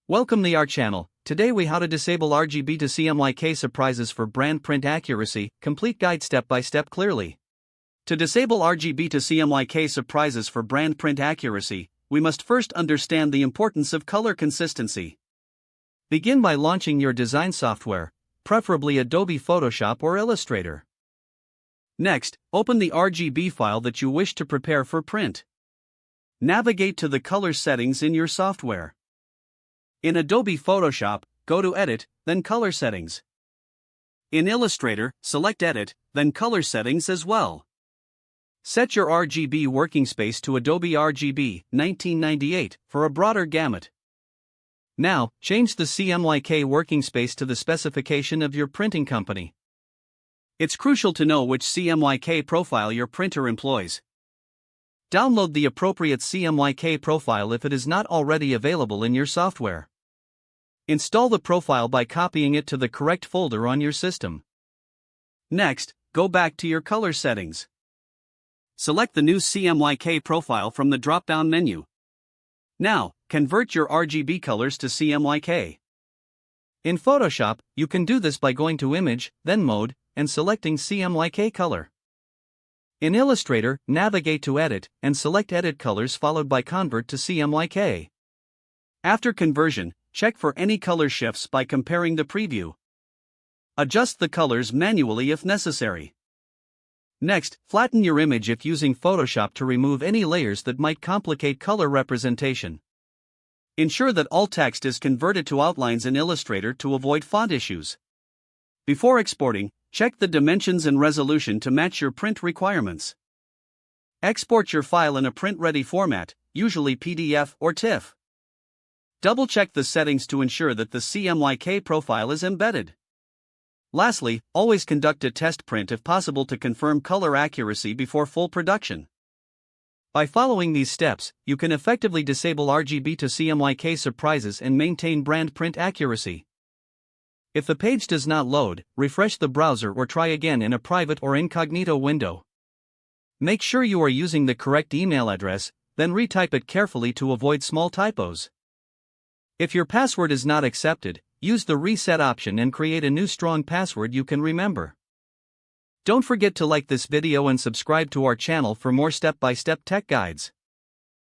Welcome to our channel. Today we how to disable RGB-to-CMYK surprises for brand print accuracy, complete guide step by step clearly. To disable RGB-to-CMYK surprises for brand print accuracy, we must first understand the importance of color consistency. Begin by launching your design software, preferably Adobe Photoshop or Illustrator. Next, open the RGB file that you wish to prepare for print. Navigate to the color settings in your software. In Adobe Photoshop, go to Edit, then Color Settings. In Illustrator, select Edit, then Color Settings as well. Set your RGB working space to Adobe RGB 1998 for a broader gamut. Now, change the CMYK working space to the specification of your printing company. It's crucial to know which CMYK profile your printer employs. Download the appropriate CMYK profile if it is not already available in your software. Install the profile by copying it to the correct folder on your system. Next, go back to your color settings. Select the new CMYK profile from the drop-down menu. Now, convert your RGB colors to CMYK. In Photoshop, you can do this by going to Image, then Mode, and selecting CMYK color. In Illustrator, navigate to Edit, and select Edit Colors followed by Convert to CMYK. After conversion, check for any color shifts by comparing the preview. Adjust the colors manually if necessary. Next, flatten your image if using Photoshop to remove any layers that might complicate color representation. Ensure that all text is converted to outlines in Illustrator to avoid font issues. Before exporting, check the dimensions and resolution to match your print requirements. Export your file in a print-ready format, usually PDF or TIFF. Double-check the settings to ensure that the CMYK profile is embedded. Lastly, always conduct a test print if possible to confirm color accuracy before full production. By following these steps, you can effectively disable RGB-to-CMYK surprises and maintain brand print accuracy. If the page does not load, refresh the browser or try again in a private or incognito window. Make sure you are using the correct email address, then retype it carefully to avoid small typos. If your password is not accepted, use the reset option and create a new strong password you can remember. Don't forget to like this video and subscribe to our channel for more step-by-step tech guides.